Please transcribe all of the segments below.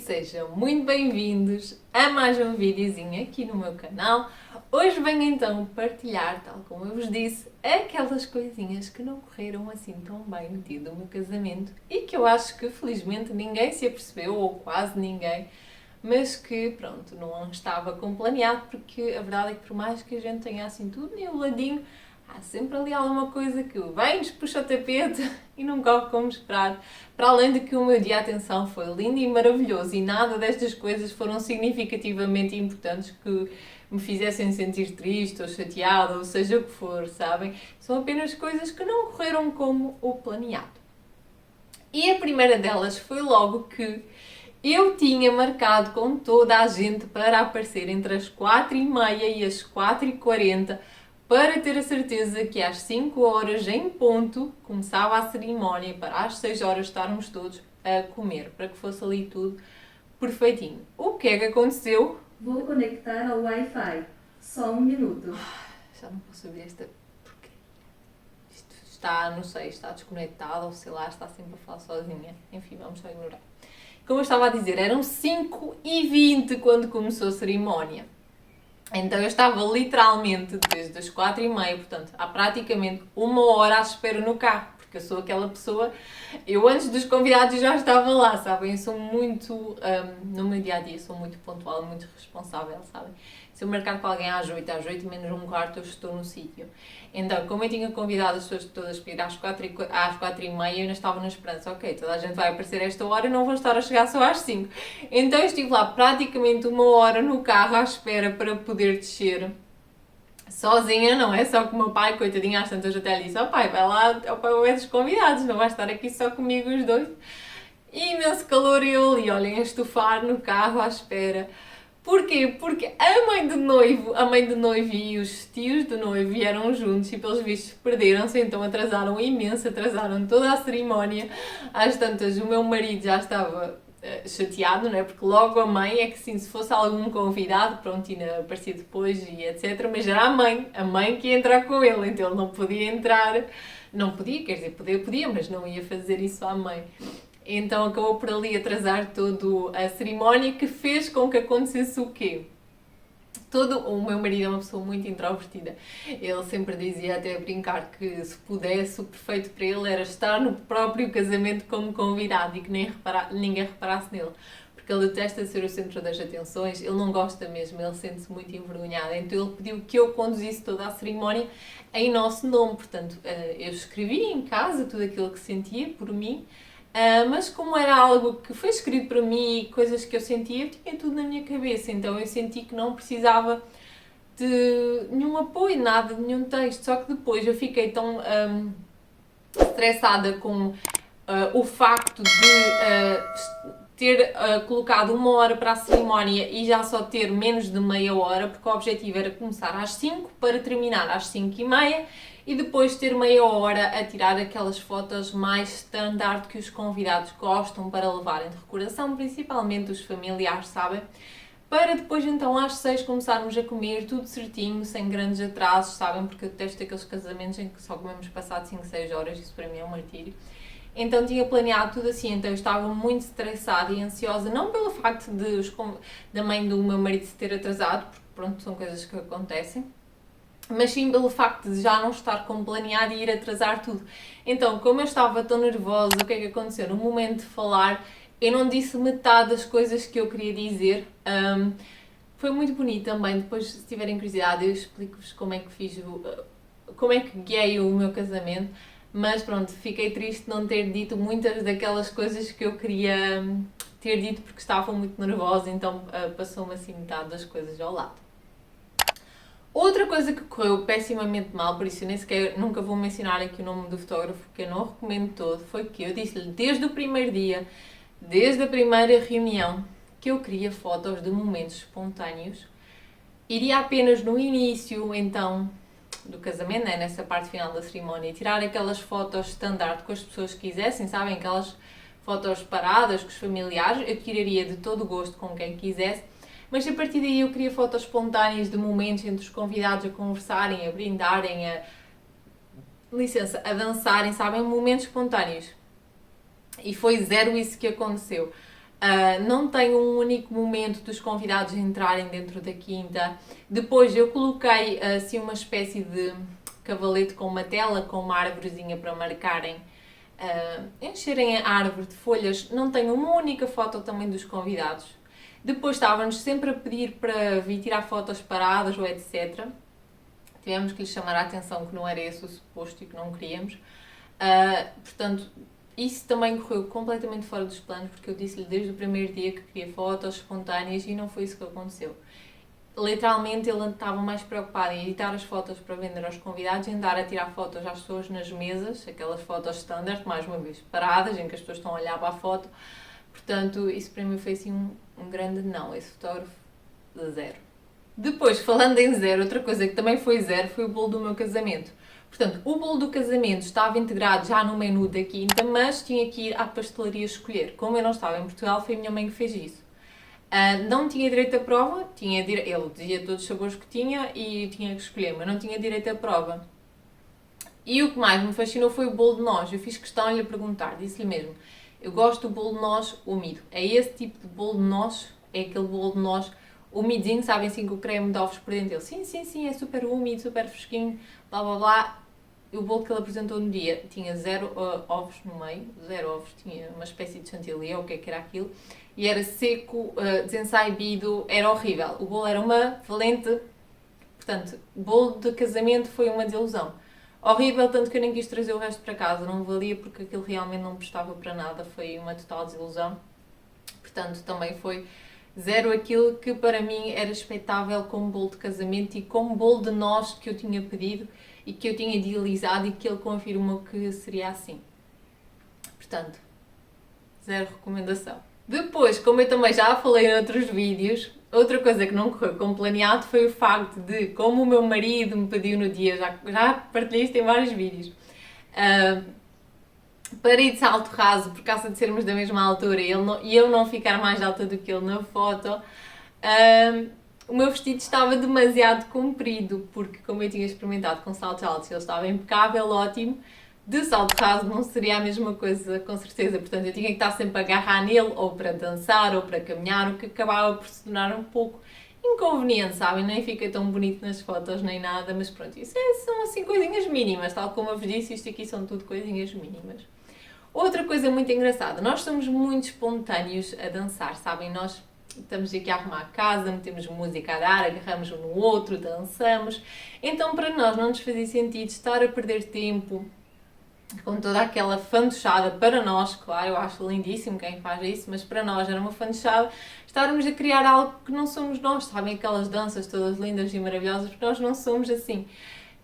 sejam muito bem-vindos a mais um videozinho aqui no meu canal. Hoje venho então partilhar, tal como eu vos disse, aquelas coisinhas que não correram assim tão bem no dia do meu casamento e que eu acho que felizmente ninguém se apercebeu, ou quase ninguém, mas que pronto, não estava como planeado, porque a verdade é que por mais que a gente tenha assim tudo niveladinho, há sempre ali alguma coisa que vem-nos, puxa o tapete e não corre como esperado. Para além de que o meu dia, atenção, foi lindo e maravilhoso e nada destas coisas foram significativamente importantes que me fizessem sentir triste ou chateada ou seja o que for, sabem? São apenas coisas que não correram como o planeado. E a primeira delas foi logo que eu tinha marcado com toda a gente para aparecer entre as 4h30 e as 4h40 para ter a certeza que às 5 horas em ponto começava a cerimónia para às 6 horas estarmos todos a comer, para que fosse ali tudo perfeitinho. O que é que aconteceu? Vou conectar ao Wi-Fi. Só um minuto. Já não posso abrir esta porque isto está, não sei, está desconectado ou sei lá, está sempre a falar sozinha. Enfim, vamos só ignorar. Como eu estava a dizer, eram 5h20 quando começou a cerimónia. Então eu estava literalmente desde as 4h30, portanto, há praticamente uma hora à espera no carro, porque eu sou aquela pessoa, eu antes dos convidados já estava lá, sabem? Eu sou muito, no meu dia-a-dia, sou muito pontual, muito responsável, sabem? Se eu marcar com alguém às 8, às 8 menos um quarto, eu estou no sítio. Então, como eu tinha convidado as pessoas todas para ir às 4h30, eu ainda estava na esperança, ok, toda a gente vai aparecer a esta hora e não vou estar a chegar só às 5. Então eu estive lá praticamente uma hora no carro à espera para poder descer. Sozinha, não é? Só com o meu pai, coitadinho, às tantas até lhe disse, ó pai, vai lá ao pé dos convidados, não vai estar aqui só comigo os dois. E imenso calor e eu ali, olhem, a estufar no carro à espera. Porquê? Porque a mãe do noivo e os tios do noivo vieram juntos e pelos vistos perderam-se, então atrasaram imenso, atrasaram toda a cerimónia. Às tantas, o meu marido já estava chateado, não é? Porque logo a mãe é que sim, se fosse algum convidado, pronto, ainda aparecia depois e etc. Mas era a mãe que ia entrar com ele, então ele não podia entrar, não podia, quer dizer, podia, mas não ia fazer isso à mãe. Então acabou por ali atrasar toda a cerimónia, que fez com que acontecesse o quê? O meu marido é uma pessoa muito introvertida. Ele sempre dizia, até a brincar, que se pudesse, o perfeito para ele era estar no próprio casamento como convidado e que ninguém reparasse nele. Porque ele detesta ser o centro das atenções, ele não gosta mesmo, ele sente-se muito envergonhado. Então ele pediu que eu conduzisse toda a cerimónia em nosso nome. Portanto, eu escrevi em casa tudo aquilo que sentia por mim, mas como era algo que foi escrito para mim e coisas que eu sentia, eu tinha tudo na minha cabeça, então eu senti que não precisava de nenhum apoio, nada, de nenhum texto, só que depois eu fiquei tão estressada com o facto de ter colocado uma hora para a cerimónia e já só ter menos de meia hora, porque o objetivo era começar às 5 para terminar às 5h30 e depois ter meia hora a tirar aquelas fotos mais standard que os convidados gostam para levarem de recordação, principalmente os familiares, sabem? Para depois então às 6 começarmos a comer tudo certinho, sem grandes atrasos, sabem? Porque eu detesto aqueles casamentos em que só comemos passado 5, 6 horas, isso para mim é um martírio. Então tinha planeado tudo assim, então eu estava muito estressada e ansiosa, não pelo facto da mãe do meu marido se ter atrasado, porque pronto, são coisas que acontecem, mas sim pelo facto de já não estar como planeado e ir atrasar tudo. Então, como eu estava tão nervosa, o que é que aconteceu? No momento de falar, eu não disse metade das coisas que eu queria dizer. Foi muito bonito também, depois se tiverem curiosidade eu explico-vos como é que como é que guiei o meu casamento. Mas pronto, fiquei triste de não ter dito muitas daquelas coisas que eu queria ter dito porque estava muito nervosa, então passou-me assim metade das coisas ao lado. Outra coisa que correu pessimamente mal, por isso eu nem sequer nunca vou mencionar aqui o nome do fotógrafo, que eu não recomendo todo, foi que eu disse-lhe desde o primeiro dia, desde a primeira reunião, que eu queria fotos de momentos espontâneos. Iria apenas no início, então, do casamento, né, nessa parte final da cerimónia, tirar aquelas fotos standard com as pessoas que quisessem, sabem? Aquelas fotos paradas com os familiares, eu tiraria de todo o gosto com quem quisesse, mas a partir daí eu queria fotos espontâneas de momentos entre os convidados a conversarem, a brindarem, a dançarem, sabem? Momentos espontâneos. E foi zero isso que aconteceu. Não tem um único momento dos convidados entrarem dentro da quinta. Depois eu coloquei assim uma espécie de cavalete com uma tela, com uma árvorezinha para marcarem, encherem a árvore de folhas. Não tenho uma única foto também dos convidados. Depois estávamos sempre a pedir para vir tirar fotos paradas ou etc. Tivemos que lhes chamar a atenção que não era esse o suposto e que não queríamos. Portanto, isso também correu completamente fora dos planos, porque eu disse-lhe desde o primeiro dia que queria fotos espontâneas e não foi isso que aconteceu. Literalmente ele estava mais preocupado em editar as fotos para vender aos convidados e andar a tirar fotos às pessoas nas mesas, aquelas fotos standard, mais uma vez paradas, em que as pessoas estão a olhar para a foto. Portanto, isso para mim foi assim um grande não, esse fotógrafo de zero. Depois, falando em zero, outra coisa que também foi zero foi o bolo do meu casamento. Portanto, o bolo do casamento estava integrado já no menu da quinta, mas tinha que ir à pastelaria escolher. Como eu não estava em Portugal, foi a minha mãe que fez isso. Não tinha direito à prova, ele dizia todos os sabores que tinha e tinha que escolher, mas não tinha direito à prova. E o que mais me fascinou foi o bolo de noz. Eu fiz questão de lhe perguntar, disse-lhe mesmo, eu gosto do bolo de noz úmido. É esse tipo de bolo de noz? É aquele bolo de noz umidinho, sabem assim, com o creme de ovos por dentro? Ele, sim, é super úmido, super fresquinho, blá blá blá. O bolo que ele apresentou no dia tinha 0 ovos no meio, 0 ovos, tinha uma espécie de chantilly, ou o que é que era aquilo, e era seco, desensaído, era horrível. O bolo era uma valente, portanto, o bolo de casamento foi uma desilusão. Horrível, tanto que eu nem quis trazer o resto para casa, não valia porque aquilo realmente não prestava para nada, foi uma total desilusão. Portanto, também foi zero aquilo que para mim era expectável como bolo de casamento e como bolo de noz que eu tinha pedido e que eu tinha idealizado e que ele confirmou que seria assim. Portanto, zero recomendação. Depois, como eu também já falei em outros vídeos, outra coisa que não correu como planeado foi o facto de, como o meu marido me pediu no dia, já partilhei isto em vários vídeos, para ir de salto raso, por causa de sermos da mesma altura e eu não ficar mais alta do que ele na foto, o meu vestido estava demasiado comprido, porque como eu tinha experimentado com saltos altos, ele estava impecável, ótimo. De salto raso não seria a mesma coisa, com certeza. Portanto, eu tinha que estar sempre a agarrar nele, ou para dançar, ou para caminhar, o que acabava por se tornar um pouco inconveniente, sabem? Nem fica tão bonito nas fotos, nem nada, mas pronto, isso são assim coisinhas mínimas, tal como eu vos disse, isto aqui são tudo coisinhas mínimas. Outra coisa muito engraçada, nós somos muito espontâneos a dançar, sabem? Nós estamos aqui a arrumar a casa, metemos música a dar, agarramos um no outro, dançamos. Então, para nós não nos fazia sentido estar a perder tempo com toda aquela fantochada. Para nós, claro, eu acho lindíssimo quem faz isso, mas para nós era uma fantochada estarmos a criar algo que não somos nós, sabem? Aquelas danças todas lindas e maravilhosas, porque nós não somos assim.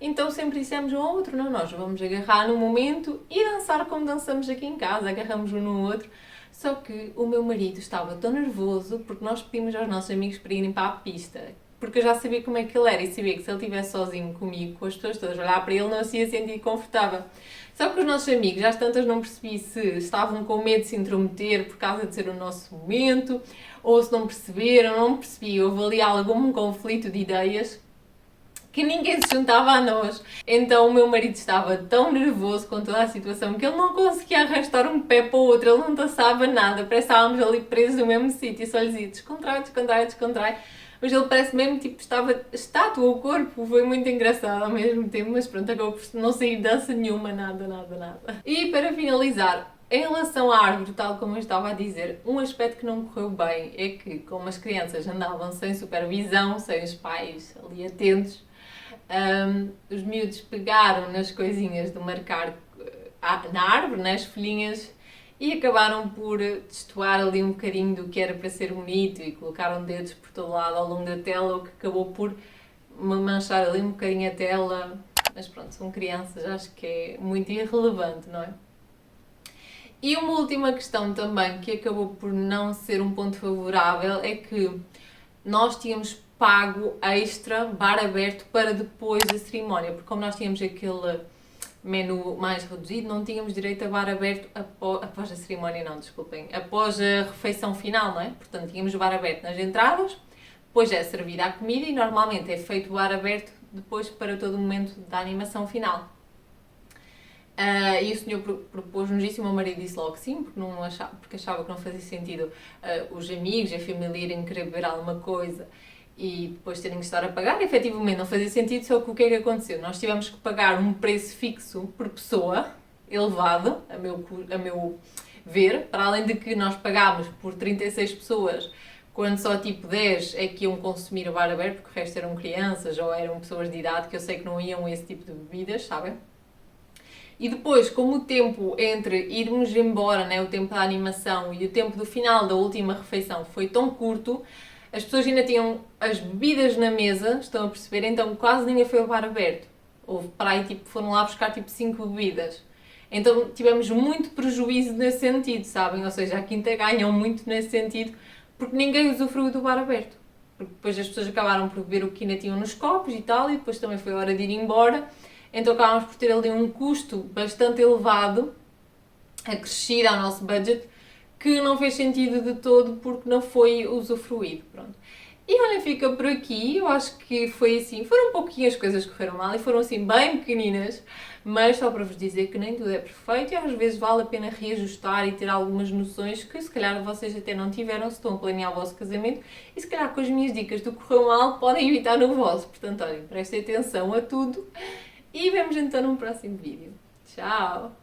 Então sempre dissemos um ao outro, não, nós vamos agarrar no momento e dançar como dançamos aqui em casa, agarramos um no outro. Só que o meu marido estava tão nervoso porque nós pedimos aos nossos amigos para irem para a pista, porque eu já sabia como é que ele era e sabia que se ele estivesse sozinho comigo, com as pessoas todas a olhar para ele, não se ia sentir confortável. Só que os nossos amigos, às tantas não percebi se estavam com medo de se intrometer por causa de ser o nosso momento, ou se não perceberam, não percebi, houve ali algum conflito de ideias que ninguém se juntava a nós. Então o meu marido estava tão nervoso com toda a situação que ele não conseguia arrastar um pé para o outro, ele não dançava nada, parece que estávamos ali presos no mesmo sítio, só lhe dizia descontrai, descontrai, descontrai. Mas ele parece mesmo, tipo, estava estátua, o corpo, foi muito engraçado ao mesmo tempo, mas pronto, acabou por não sair dança nenhuma, nada. E para finalizar, em relação à árvore, tal como eu estava a dizer, um aspecto que não correu bem é que, como as crianças andavam sem supervisão, sem os pais ali atentos, os miúdos pegaram nas coisinhas de marcar na árvore, nas folhinhas, e acabaram por destoar ali um bocadinho do que era para ser bonito e colocaram dedos por todo lado ao longo da tela, o que acabou por manchar ali um bocadinho a tela. Mas pronto, são crianças, acho que é muito irrelevante, não é? E uma última questão também que acabou por não ser um ponto favorável é que nós tínhamos pago extra, bar aberto, para depois da cerimónia, porque como nós tínhamos aquele menu mais reduzido, não tínhamos direito a bar aberto após a cerimónia, não, desculpem, após a refeição final, não é? Portanto, tínhamos o bar aberto nas entradas, depois é servida a comida e normalmente é feito o bar aberto depois para todo o momento da animação final. E o senhor propôs-nos isso e o meu marido disse logo que sim, porque achava que não fazia sentido os amigos e a família irem querer beber alguma coisa e depois terem que estar a pagar. E, efetivamente não fazia sentido, só que o que é que aconteceu? Nós tivemos que pagar um preço fixo por pessoa, elevado, a meu ver, para além de que nós pagámos por 36 pessoas, quando só tipo 10 é que iam consumir o bar aberto, porque o resto eram crianças ou eram pessoas de idade, que eu sei que não iam a esse tipo de bebidas, sabem? E depois, como o tempo entre irmos embora, né, o tempo da animação e o tempo do final da última refeição foi tão curto, as pessoas ainda tinham as bebidas na mesa, estão a perceber? Então quase ninguém foi ao bar aberto. Houve para aí, tipo, foram lá buscar tipo 5 bebidas. Então tivemos muito prejuízo nesse sentido, sabem? Ou seja, a Quinta ganhou muito nesse sentido, porque ninguém usufruiu do bar aberto. Porque depois as pessoas acabaram por beber o que ainda tinham nos copos e tal, e depois também foi a hora de ir embora. Então acabámos por ter ali um custo bastante elevado, acrescido ao nosso budget, que não fez sentido de todo porque não foi usufruído. Pronto. E olha, fica por aqui. Eu acho que foi assim, foram pouquinhas coisas que correram mal e foram assim bem pequeninas, mas só para vos dizer que nem tudo é perfeito e às vezes vale a pena reajustar e ter algumas noções que se calhar vocês até não tiveram se estão a planear o vosso casamento e se calhar com as minhas dicas do que correu mal podem evitar no vosso. Portanto, olhem, prestem atenção a tudo e vemos então num próximo vídeo. Tchau!